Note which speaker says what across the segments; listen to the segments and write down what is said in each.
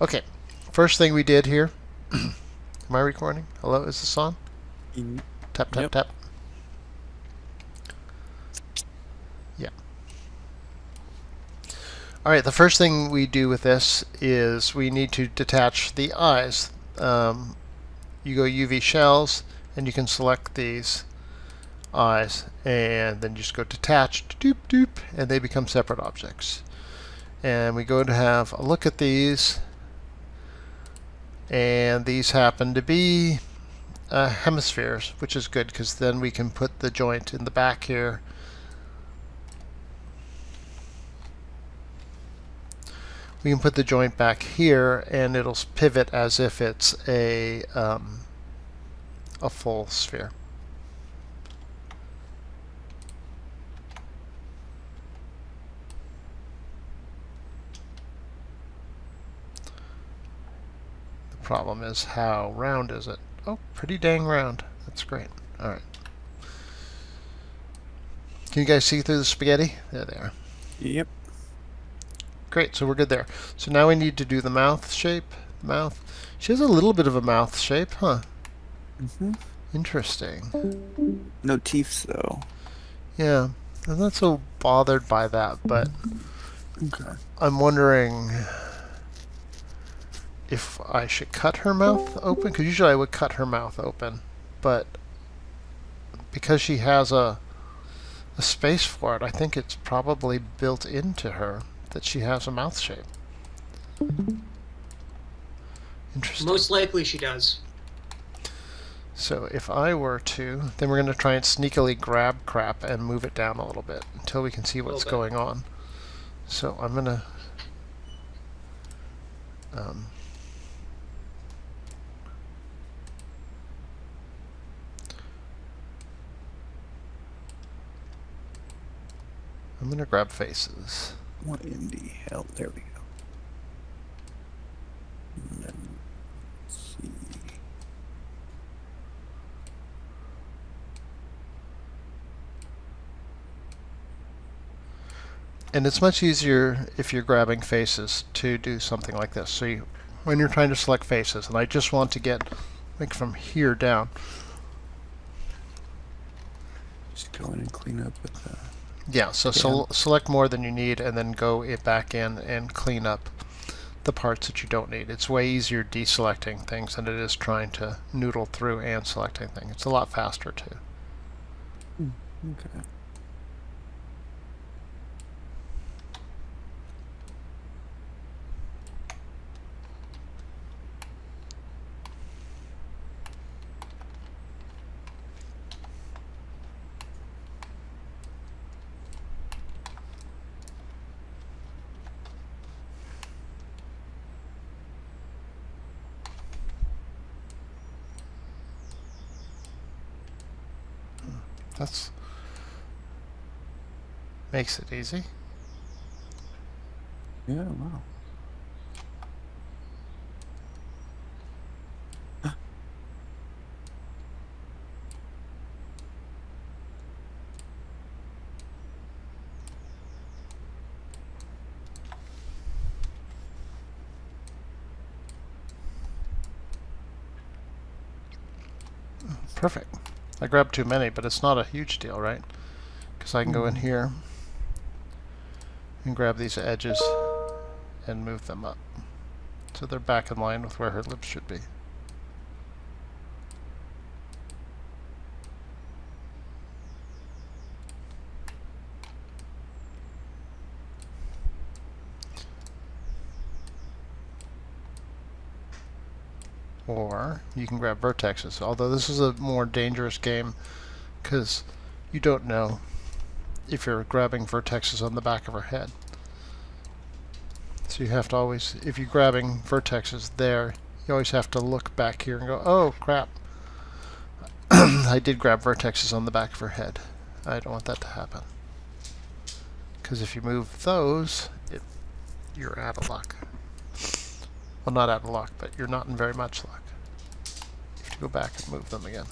Speaker 1: Okay, first thing we did here. Am I recording? Hello, is this on?
Speaker 2: Mm,
Speaker 1: Tap, tap,
Speaker 2: Yep.
Speaker 1: tap. Yeah. Alright, the first thing we do with this is we need to detach the eyes. You go UV shells, and you can select these eyes, and then just go detach, doop, doop, and they become separate objects. And we go to have a look at these, and these happen to be hemispheres, which is good because then we can put the joint in the back here. We can put the joint back here, and it'll pivot as if it's a full sphere. The problem is, how round is it? Oh, pretty dang round. That's great. All right. Can you guys see through the spaghetti? There they are.
Speaker 2: Yep.
Speaker 1: Great, so we're good there. So now we need to do the mouth shape. Mouth. She has a little bit of a mouth shape, huh?
Speaker 2: hmm
Speaker 1: Interesting.
Speaker 2: No teeth though.
Speaker 1: Yeah, I'm not so bothered by that, but
Speaker 2: Okay.
Speaker 1: I'm wondering if I should cut her mouth open, because usually I would cut her mouth open, but because she has a space for it, I think it's probably built into her that she has a mouth shape. Interesting.
Speaker 3: Most likely she does.
Speaker 1: So if I were to, then we're going to try and sneakily grab crap and move it down a little bit until we can see
Speaker 3: A little
Speaker 1: what's
Speaker 3: bit.
Speaker 1: going on. So I'm going to um, grab faces.
Speaker 2: What in the hell? There we go. And then, let's see.
Speaker 1: And it's much easier if you're grabbing faces to do something like this. So when you're trying to select faces, and I just want to get like from here down.
Speaker 2: Just go in and clean up with the.
Speaker 1: Yeah, so select more than you need, and then go back in and clean up the parts that you don't need. It's way easier deselecting things than it is trying to noodle through and selecting things. It's a lot faster too.
Speaker 2: Okay.
Speaker 1: That's makes it easy.
Speaker 2: Yeah. Wow.
Speaker 1: Perfect. I grabbed too many, but it's not a huge deal, right? Because I can go in here and grab these edges and move them up. So they're back in line with where her lips should be. Or you can grab vertexes, although this is a more dangerous game because you don't know if you're grabbing vertexes on the back of her head. So you have to always, if you're grabbing vertexes there, you always have to look back here and go, oh crap, I did grab vertexes on the back of her head. I don't want that to happen. Because if you move those, you're out of luck. Well, not out of luck, but you're not in very much luck. You have to go back and move them again.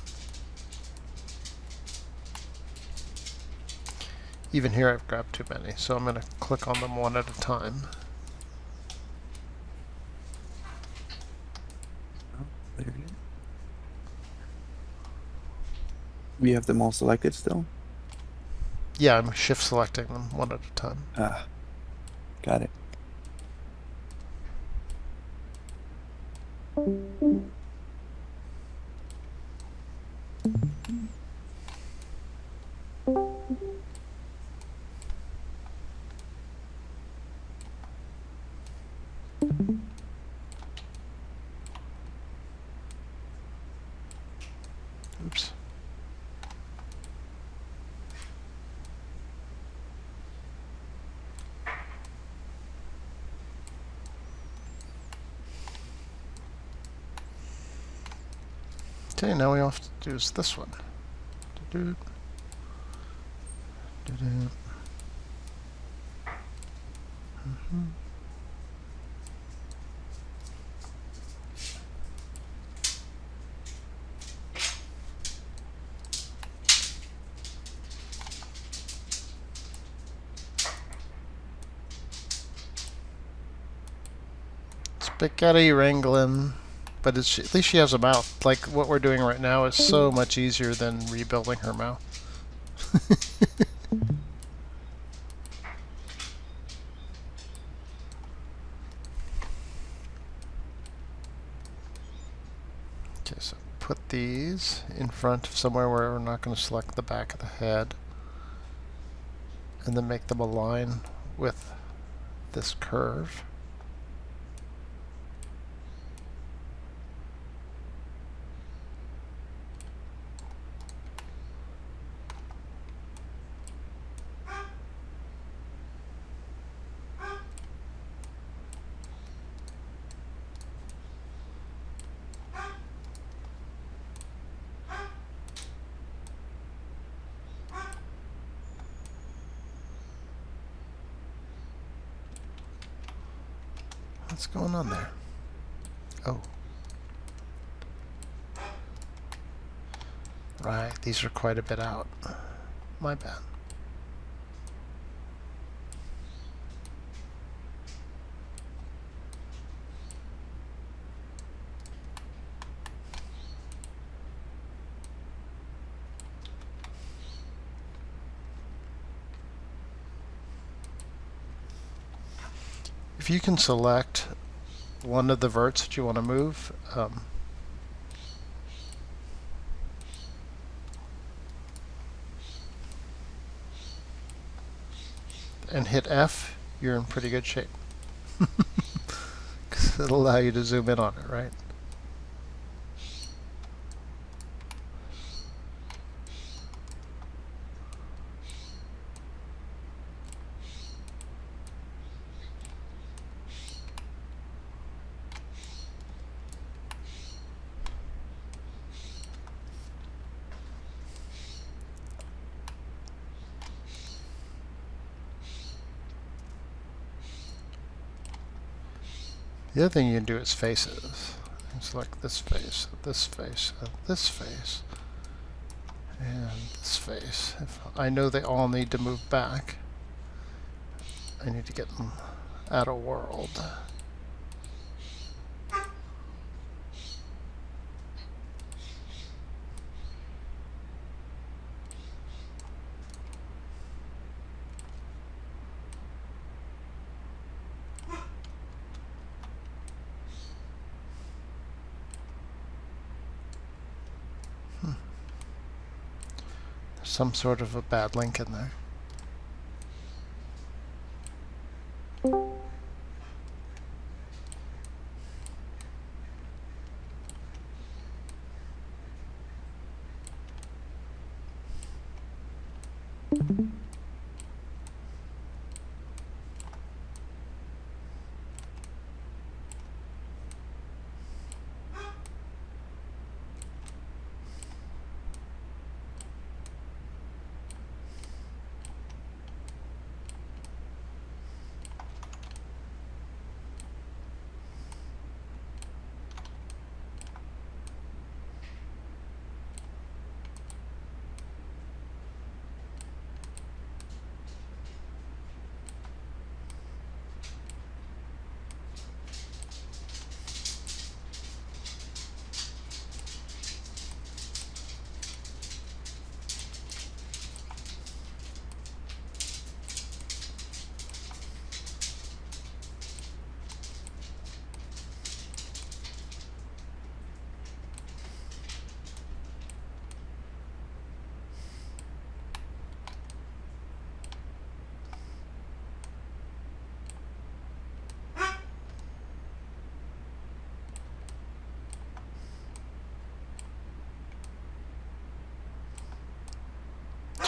Speaker 1: Even here I've grabbed too many, so I'm going to click on them one at a time.
Speaker 2: There you go. You have them all selected still?
Speaker 1: Yeah, I'm shift selecting them one at a time.
Speaker 2: Ah, got it.
Speaker 1: Oops. Okay, now we all have to do is this one. Do-do. Do-do. Mhm. Spaghetti wrangling. But it's, at least she has a mouth. Like, what we're doing right now is so much easier than rebuilding her mouth. Okay, so put these in front of somewhere where we're not going to select the back of the head. And then make them align with this curve. What's going on there? Oh. Right, these are quite a bit out. My bad. If you can select one of the verts that you want to move, and hit F, you're in pretty good shape. 'Cause it'll allow you to zoom in on it, right? The other thing you can do is faces. Select this face, this face, this face, and this face. If I know they all need to move back, I need to get them out of world. Some sort of a bad link in there.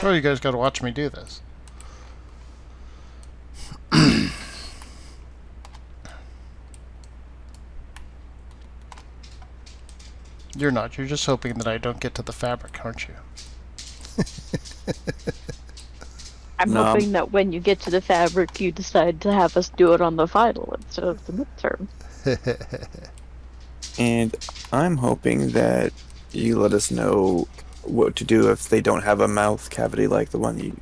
Speaker 1: That's why you guys gotta watch me do this. You're not. You're just hoping that I don't get to the fabric, aren't you?
Speaker 3: I'm
Speaker 2: No.
Speaker 3: hoping that when you get to the fabric, you decide to have us do it on the final instead of the midterm.
Speaker 2: And I'm hoping that you let us know what to do if they don't have a mouth cavity like the one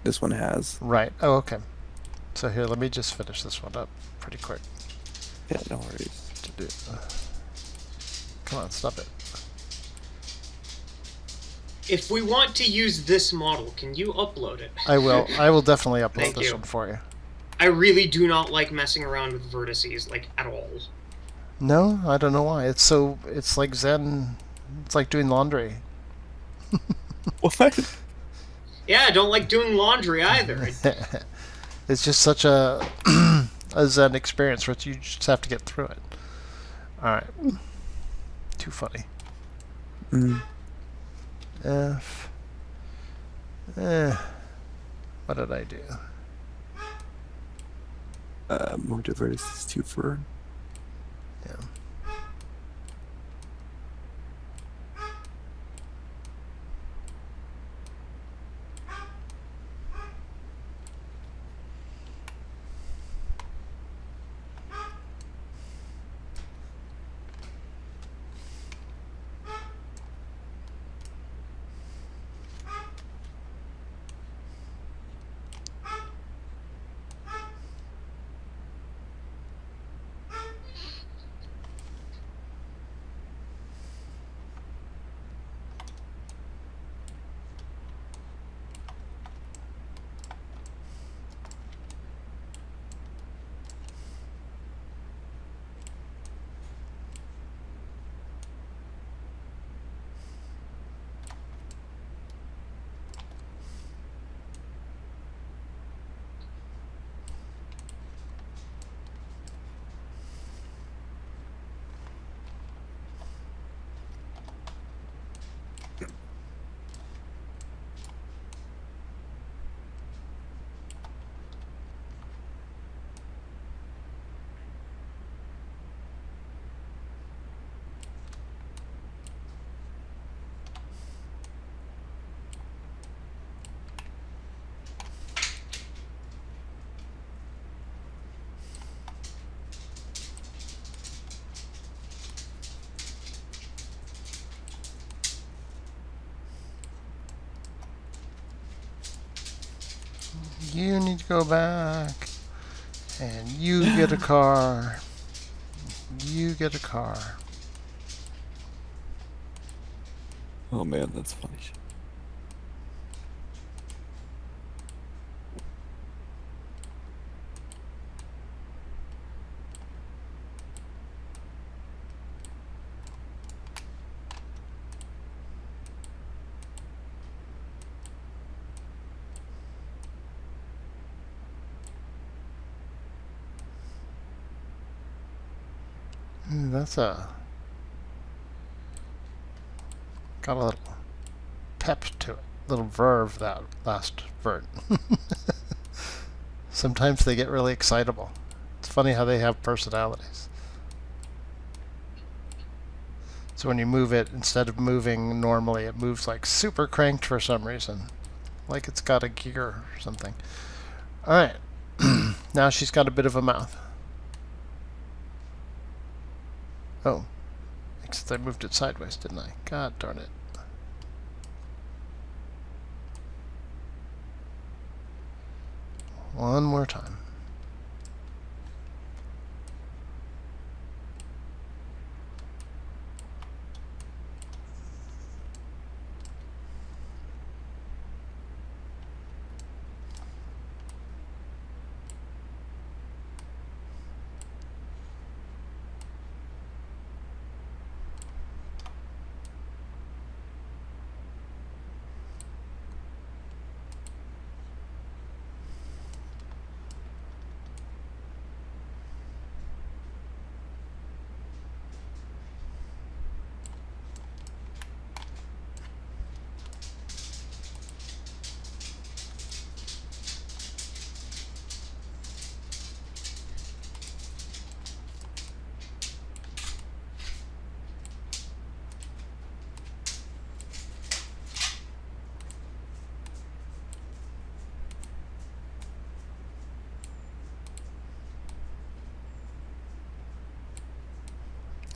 Speaker 2: this one has.
Speaker 1: Right. Oh, okay. So here, let me just finish this one up pretty quick.
Speaker 2: Yeah, no worries.
Speaker 1: Come on, stop it.
Speaker 4: If we want to use this model, can you upload it?
Speaker 1: I will. I will definitely upload
Speaker 4: Thank
Speaker 1: this
Speaker 4: you.
Speaker 1: one for you.
Speaker 4: I really do not like messing around with vertices, like, at all.
Speaker 1: No, I don't know why. It's so. It's like Zen. It's like doing laundry.
Speaker 2: What?
Speaker 4: Yeah, I don't like doing laundry either.
Speaker 1: It's just such a a Zen experience where you just have to get through it. All right. Too funny.
Speaker 2: Mm.
Speaker 1: F. What did I do?
Speaker 2: More vertices 2 for.
Speaker 1: Yeah. You need to go back. And you get a car. You get a car.
Speaker 2: Oh man, that's funny.
Speaker 1: That's a... got a little pep to it. Little verve, that last vert. Sometimes they get really excitable. It's funny how they have personalities. So when you move it, instead of moving normally, it moves like super cranked for some reason. Like it's got a gear or something. Alright. Now she's got a bit of a mouth. Oh. Except I moved it sideways, didn't I? God darn it. One more time.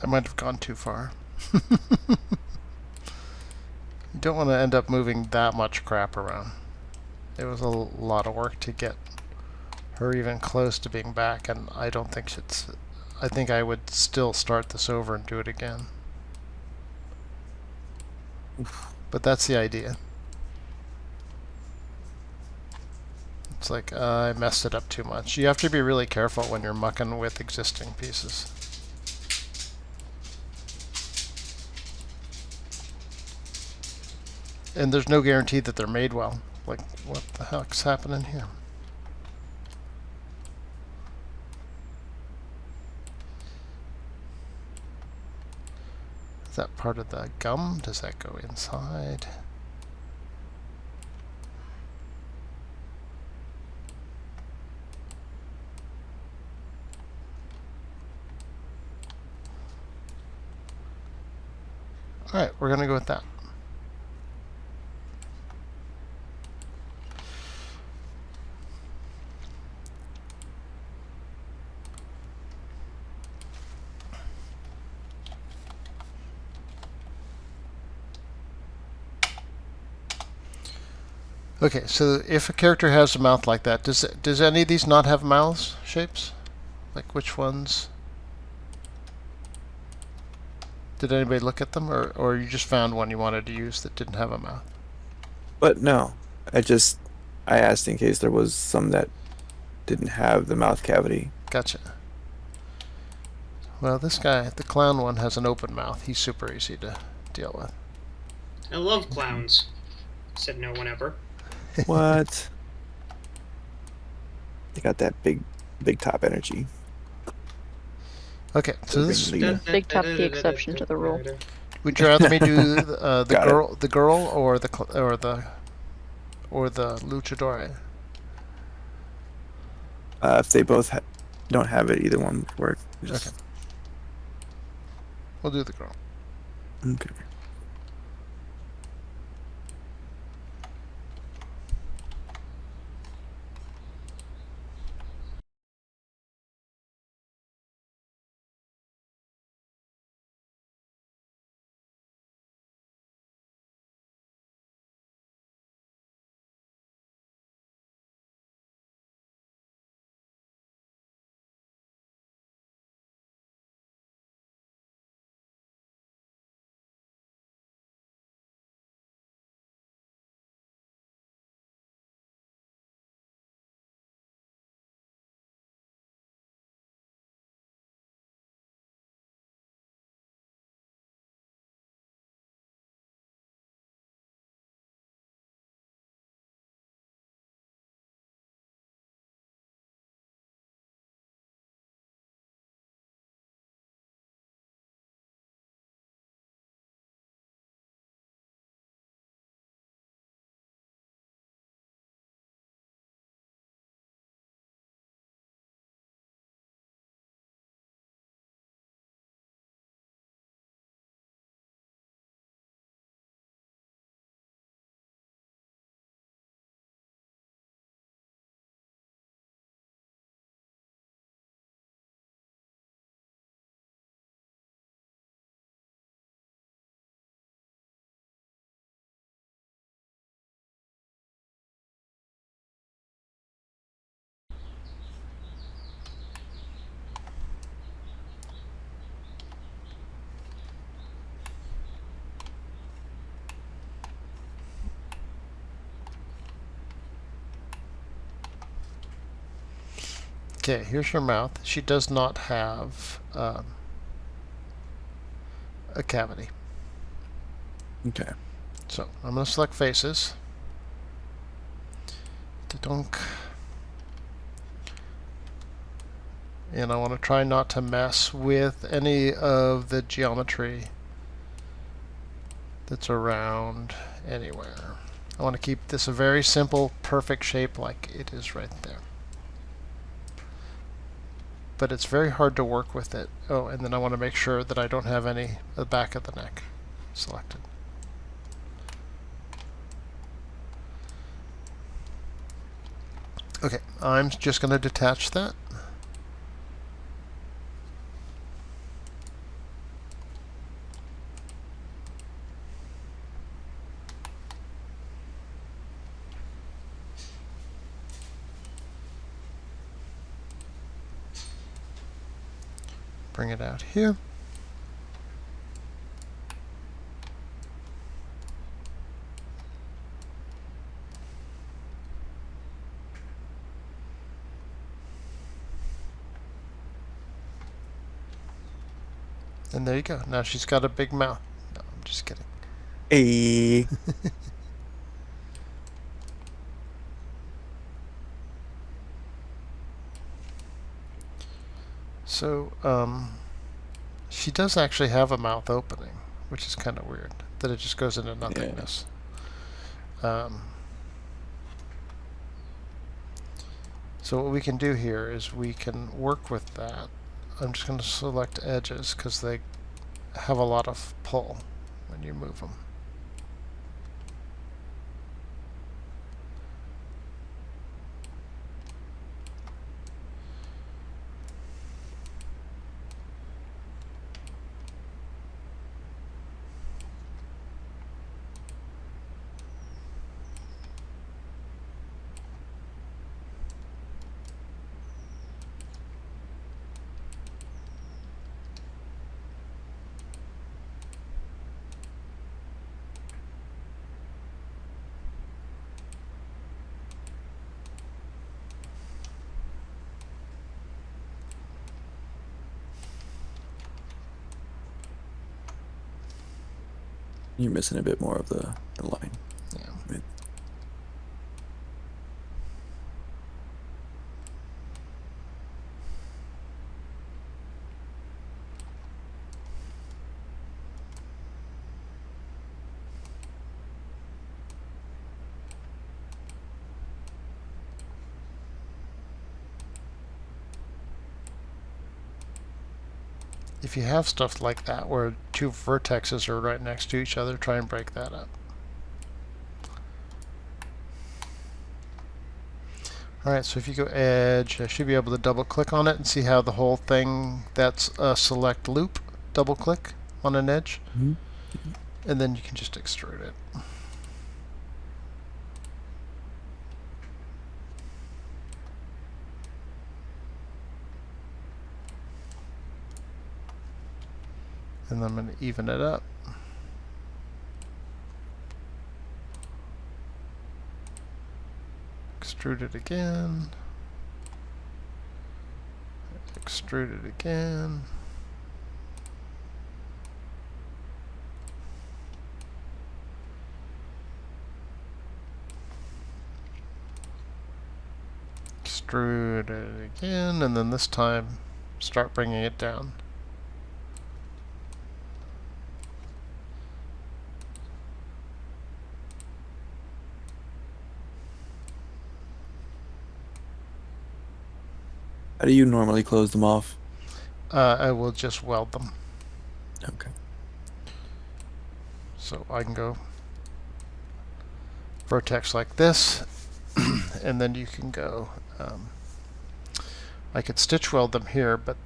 Speaker 1: I might have gone too far. You don't want to end up moving that much crap around. It was a lot of work to get her even close to being back, and I don't think it's... I think I would still start this over and do it again. But that's the idea. It's like, I messed it up too much. You have to be really careful when you're mucking with existing pieces. And there's no guarantee that they're made well. Like, what the heck's happening here? Is that part of the gum? Does that go inside? Alright, we're gonna go with that. Okay, so if a character has a mouth like that, does any of these not have mouths shapes? Like which ones? Did anybody look at them, or you just found one you wanted to use that didn't have a mouth?
Speaker 2: But no, I asked in case there was some that didn't have the mouth cavity.
Speaker 1: Gotcha. Well, this guy, the clown one, has an open mouth. He's super easy to deal with.
Speaker 4: I love clowns, said no one ever.
Speaker 2: What? They got that big top energy.
Speaker 1: Okay, so this
Speaker 3: Big top the exception to the rule.
Speaker 1: would you rather me do the
Speaker 2: Got it.
Speaker 1: girl, or the luchador?
Speaker 2: If they both don't have it, either one would work.
Speaker 1: Okay. We'll do the girl.
Speaker 2: Okay.
Speaker 1: Okay, here's her mouth. She does not have a cavity.
Speaker 2: Okay.
Speaker 1: So I'm going to select faces. Dunk. And I want to try not to mess with any of the geometry that's around anywhere. I want to keep this a very simple, perfect shape like it is right there. But it's very hard to work with it. Oh, and then I want to make sure that I don't have any the back of the neck selected. Okay, I'm just going to detach that. bring it out here. And there you go. Now she's got a big mouth. No, I'm just kidding.
Speaker 2: Hey.
Speaker 1: So, she does actually have a mouth opening, which is kind of weird. That it just goes into nothingness. So what we can do here is we can work with that. I'm just going to select edges because they have a lot of pull when you move them.
Speaker 2: You're missing a bit more of the line.
Speaker 1: Yeah. If you have stuff like that where two vertexes are right next to each other, try and break that up. Alright, so if you go edge, I should be able to double click on it and see how the whole thing, that's a select loop, double click on an edge,
Speaker 2: Mm-hmm.
Speaker 1: and then you can just extrude it. And I'm going to even it up. Extrude it again. Extrude it again. Extrude it again, and then this time start bringing it down.
Speaker 2: How do you normally close them off?
Speaker 1: I will just weld them.
Speaker 2: Okay.
Speaker 1: So I can go vertex like this, and then you can go, I could stitch weld them here, but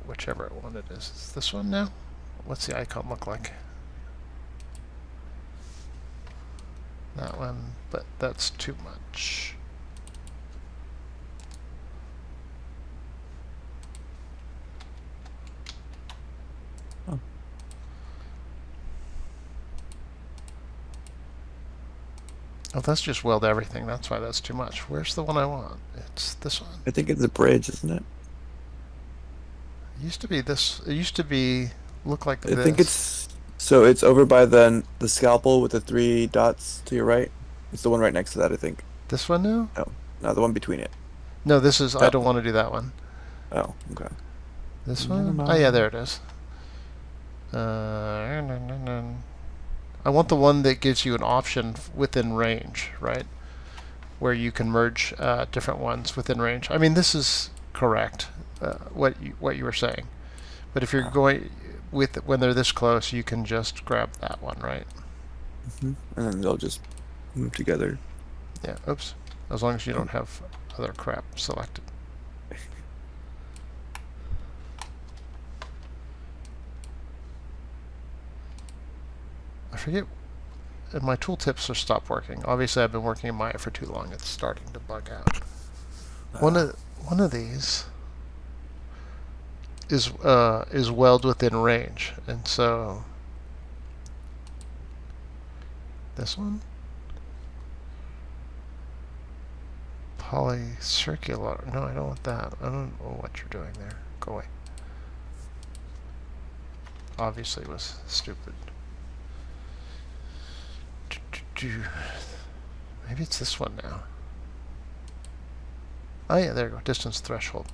Speaker 1: whichever one it is this one now? What's the icon look like? That one, but that's too much. Oh, that's just weld everything. That's why that's too much. Where's the one I want? It's this one.
Speaker 2: I think it's a bridge, isn't it?
Speaker 1: It used to be this. It used to be look like this.
Speaker 2: I think it's so it's over by the scalpel with the 3 dots to your right. It's the one right next to that, I think.
Speaker 1: This one now?
Speaker 2: No, the one between it.
Speaker 1: No, this is. I
Speaker 2: Oh.
Speaker 1: don't want to do that one.
Speaker 2: Oh, okay.
Speaker 1: This
Speaker 2: Never
Speaker 1: one? Oh
Speaker 2: mind.
Speaker 1: yeah, there it is. I want the one that gives you an option within range, right? Where you can merge different ones within range. I mean, this is correct, what you were saying. But if you're going with when they're this close, you can just grab that one, right?
Speaker 2: And then they'll just move together.
Speaker 1: Yeah. Oops. As long as you don't have other crap selected. I forget. And my tooltips are stopped working. Obviously, I've been working in Maya for too long. It's starting to bug out. One of these. is weld within range, and so this one, polycircular. No, I don't want that. I don't know what you're doing there. Go away. Obviously, it was stupid. Maybe it's this one now. Oh yeah, there you go, distance threshold.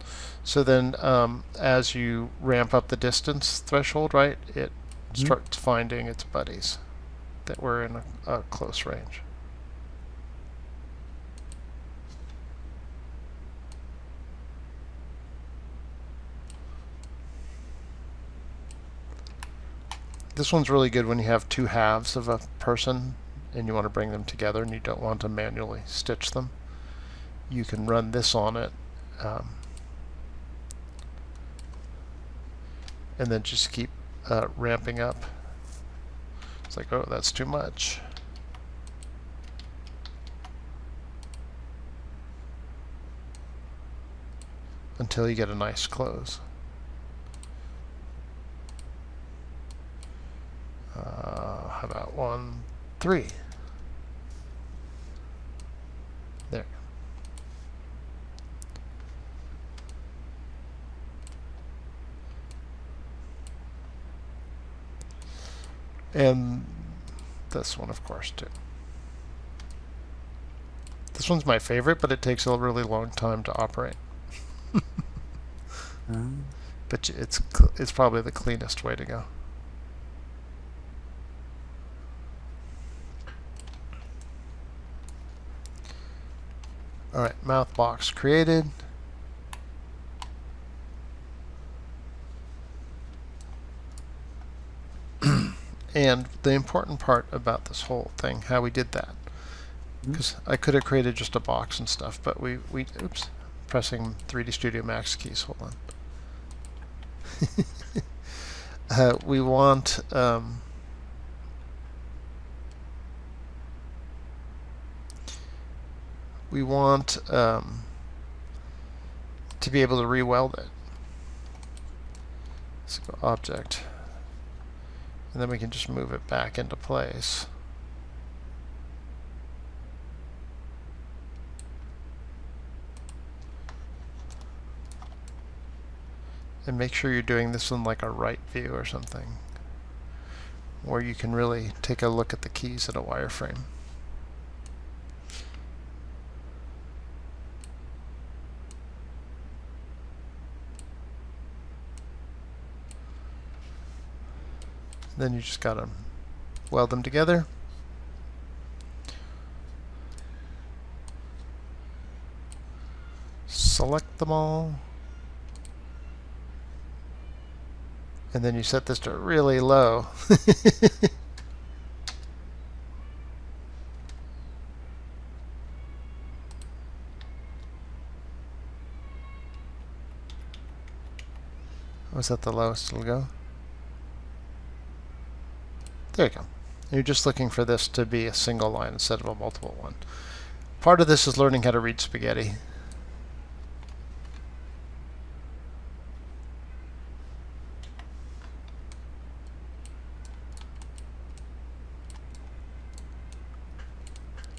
Speaker 1: So then as you ramp up the distance threshold, right, it starts finding its buddies that were in a close range. This one's really good when you have two halves of a person and you want to bring them together and you don't want to manually stitch them. You can run this on it and then just keep ramping up. It's like, oh, that's too much. Until you get a nice close. How about 1, 3? There. And this one, of course, too. This one's my favorite, but it takes a really long time to operate. But it's probably the cleanest way to go. Alright, mouth box created. And the important part about this whole thing, how we did that, because I could have created just a box and stuff, but we oops, pressing 3D Studio Max keys, hold on. We want to be able to re-weld it. Let's go object, and then we can just move it back into place. And make sure you're doing this in like a right view or something, where you can really take a look at the keys in a wireframe. Then you just gotta weld them together. Select them all. And then you set this to really low. Was that the lowest it'll go? There you go. You're just looking for this to be a single line instead of a multiple one. Part of this is learning how to read spaghetti.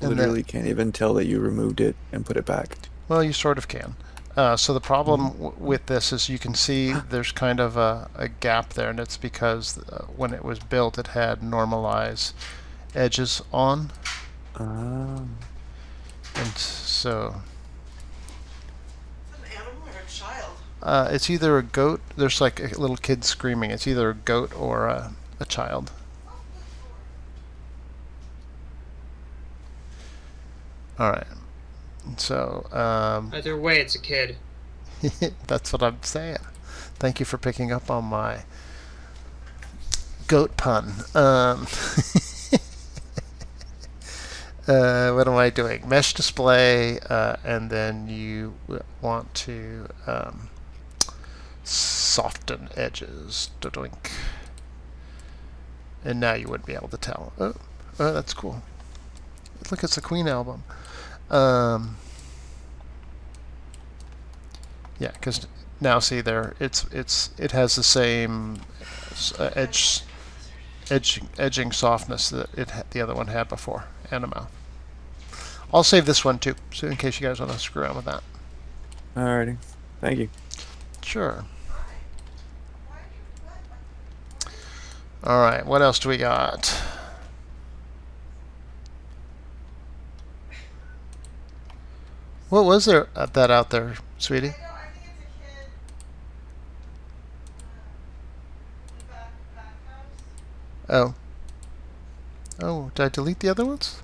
Speaker 2: Literally can't even tell that you removed it and put it back.
Speaker 1: Well, you sort of can. So the problem with this is you can see there's kind of a gap there, and it's because when it was built it had normalize edges on. And so...
Speaker 5: Is it an animal or a child?
Speaker 1: it's either a goat, there's like a little kid screaming, it's either a goat or a child. Alright, so
Speaker 4: Either way, it's a kid.
Speaker 1: that's what I'm saying. Thank you for picking up on my goat pun. What am I doing? Mesh display, and then you want to soften edges. Doink. And now you wouldn't be able to tell. Oh, that's cool. Look, it's the Queen album. Yeah, because Now see there, it has the same edging softness that the other one had before, and a mouth. I'll save this one too, so in case you guys want to screw around with that.
Speaker 2: Alrighty. Thank you.
Speaker 1: Sure. All right, what else do we got? What was there that out there, sweetie?
Speaker 5: I know, I think it's a kid. In the back house.
Speaker 1: Oh. Oh, did I delete the other ones?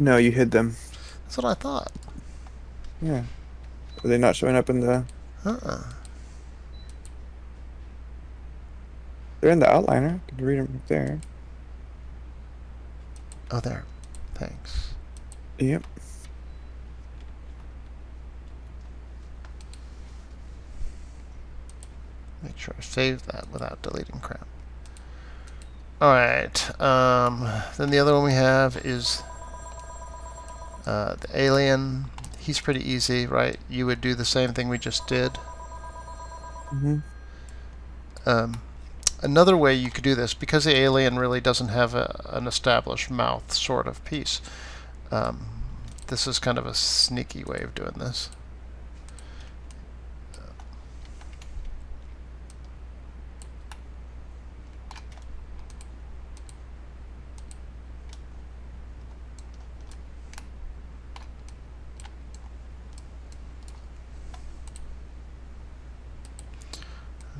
Speaker 2: No, you hid them.
Speaker 1: That's what I thought.
Speaker 2: Yeah. Are they not showing up in the...
Speaker 1: Uh-uh.
Speaker 2: They're in the outliner. You can read them right there.
Speaker 1: Oh, there. Thanks.
Speaker 2: Yep.
Speaker 1: Make sure I save that without deleting crap. Alright, then the other one we have is the alien. He's pretty easy, right? You would do the same thing we just did. Another way you could do this, because the alien really doesn't have an established mouth sort of piece, this is kind of a sneaky way of doing this.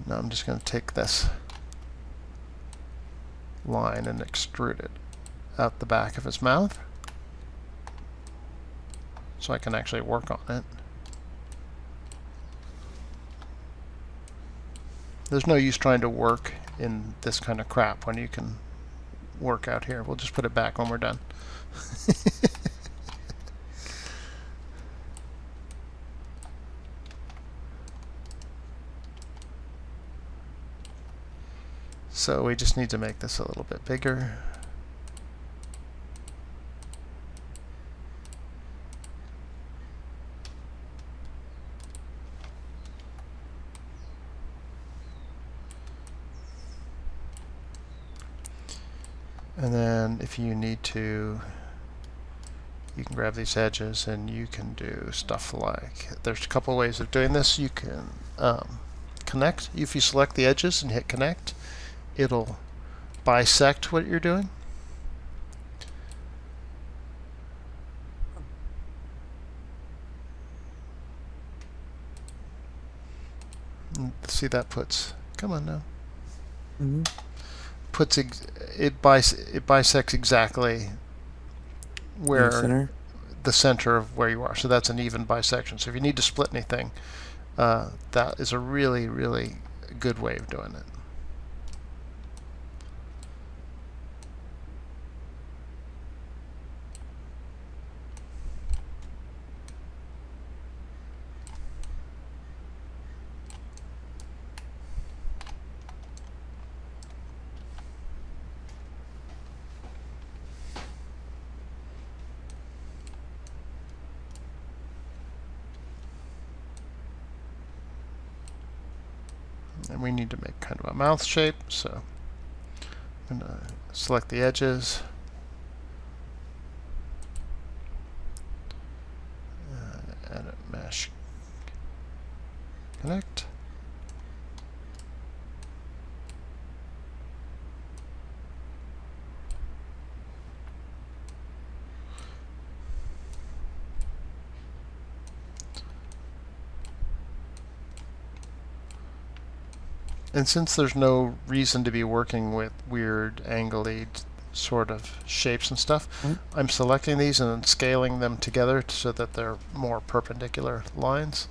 Speaker 1: Now I'm just going to take this line and extrude it out the back of his mouth so I can actually work on it. There's no use trying to work in this kind of crap when you can work out here. We'll just put it back when we're done. So we just need to make this a little bit bigger. And then if you need to, you can grab these edges and you can do stuff like, there's a couple ways of doing this. You can connect. If you select the edges and hit connect, it'll bisect what you're doing. And see, that puts, come on now, puts it bisects exactly where the center of where you are. So that's an even bisection. So if you need to split anything, that is a really, really good way of doing it. And we need to make kind of a mouth shape, so I'm going to select the edges. Edit mesh. Connect. And since there's no reason to be working with weird angled sort of shapes and stuff, I'm selecting these and then scaling them together so that they're more perpendicular lines.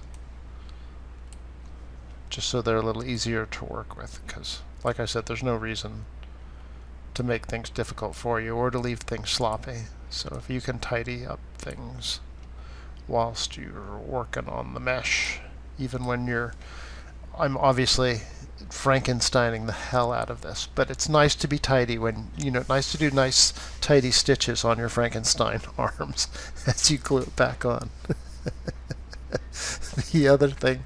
Speaker 1: Just so they're a little easier to work with, because like I said, there's no reason to make things difficult for you or to leave things sloppy. So if you can tidy up things whilst you're working on the mesh, even when I'm obviously Frankensteining the hell out of this, but it's nice to be tidy when, nice to do nice tidy stitches on your Frankenstein arms as you glue it back on. The other thing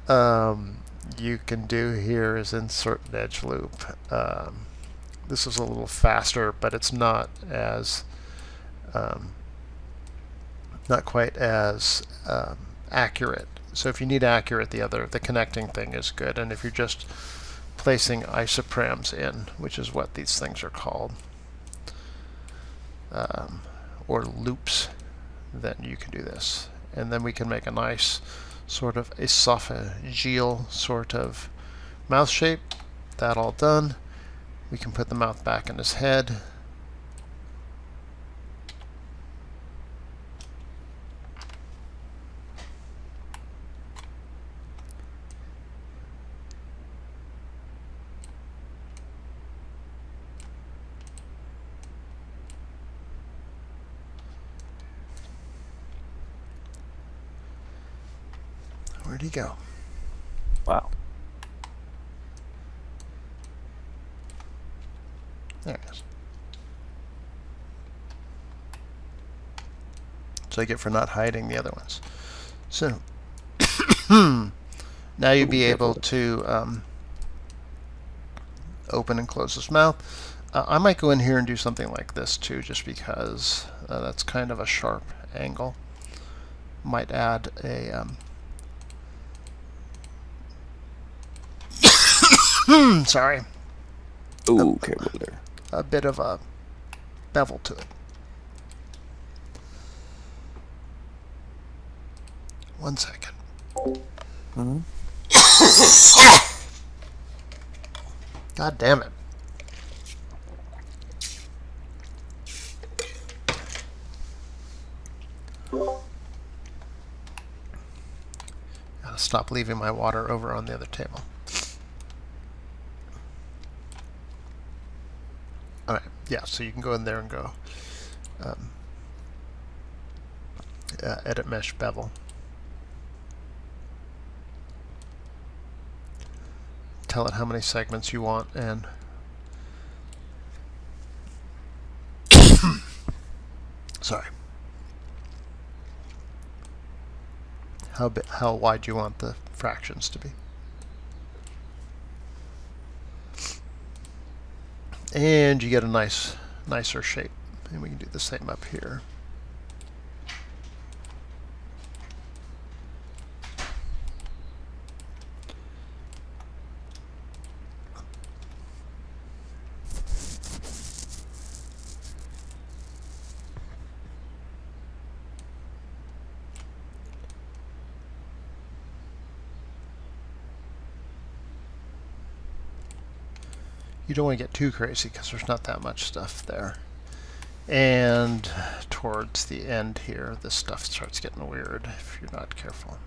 Speaker 1: you can do here is insert an edge loop. This is a little faster, but it's not as not quite as accurate. So if you need accurate, the connecting thing is good. And if you're just placing isoprams in, which is what these things are called, or loops, then you can do this. And then we can make a nice sort of esophageal sort of mouth shape. That all done. We can put the mouth back in his head. Where'd he go?
Speaker 2: Wow.
Speaker 1: There it is. So I get for not hiding the other ones. So now you'd be able to open and close his mouth. I might go in here and do something like this too, just because that's kind of a sharp angle. Might add a sorry,
Speaker 2: Ooh, cable there.
Speaker 1: a bit of a bevel to it. 1 second.
Speaker 2: Hmm.
Speaker 1: God damn it. Gotta stop leaving my water over on the other table. Alright, yeah, so you can go in there and go edit mesh bevel. Tell it how many segments you want, and sorry, how wide you want the fractions to be. And you get a nicer shape. And we can do the same up here. You don't want to get too crazy because there's not that much stuff there. And towards the end here, this stuff starts getting weird if you're not careful.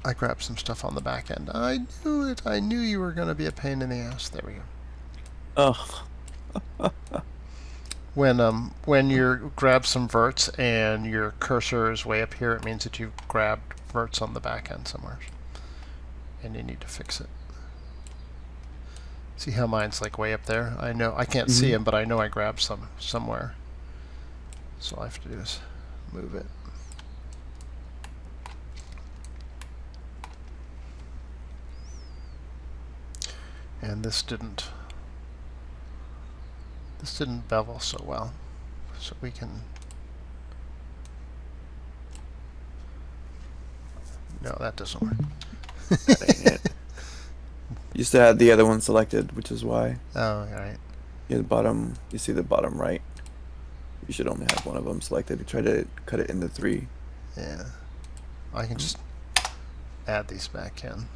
Speaker 1: I grabbed some stuff on the back end. I knew it. I knew you were going to be a pain in the ass. There we go.
Speaker 2: Oh.
Speaker 1: When you grab some verts and your cursor is way up here, it means that you've grabbed verts on the back end somewhere, and you need to fix it. See how mine's like way up there? I know I can't see him, but I know I grabbed some somewhere. So all I have to do is move it. And this didn't bevel so well, so we can, no, that doesn't work.
Speaker 2: Dang it. You still had the other one selected, which is why.
Speaker 1: Oh, all right.
Speaker 2: You see the bottom right. You should only have one of them selected. You try to cut it into 3.
Speaker 1: Yeah, I can just add these back in.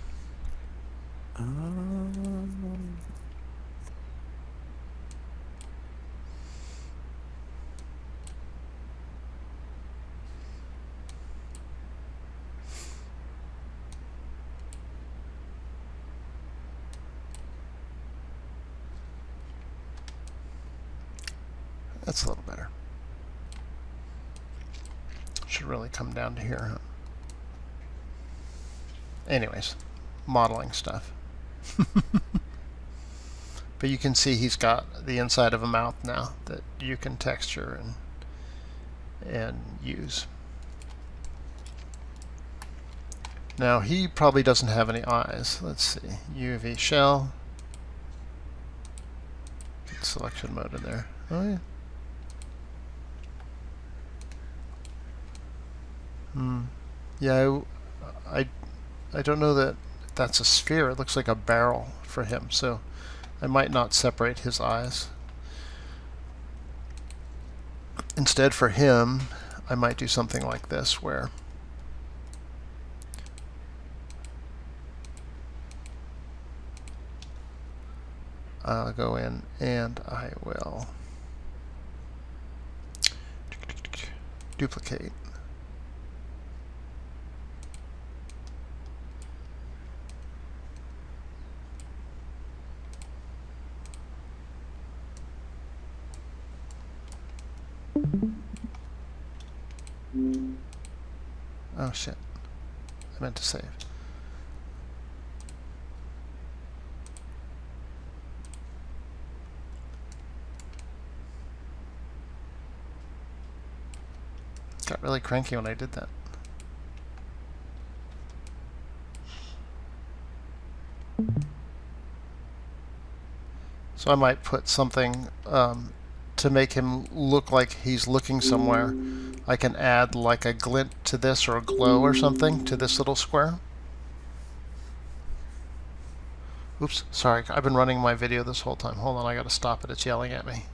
Speaker 1: That's a little better. Should really come down to here, huh? Anyways, modeling stuff. But you can see he's got the inside of a mouth now that you can texture and use. Now he probably doesn't have any eyes. Let's see. UV shell. Get selection mode in there. Oh yeah. Yeah, I don't know that that's a sphere. It looks like a barrel for him, so I might not separate his eyes. Instead, for him, I might do something like this, where I'll go in and I will duplicate. Oh shit. I meant to save. Got really cranky when I did that. So I might put something to make him look like he's looking somewhere. I can add like a glint to this or a glow or something to this little square. Oops, sorry, I've been running my video this whole time. Hold on, I gotta stop it, it's yelling at me.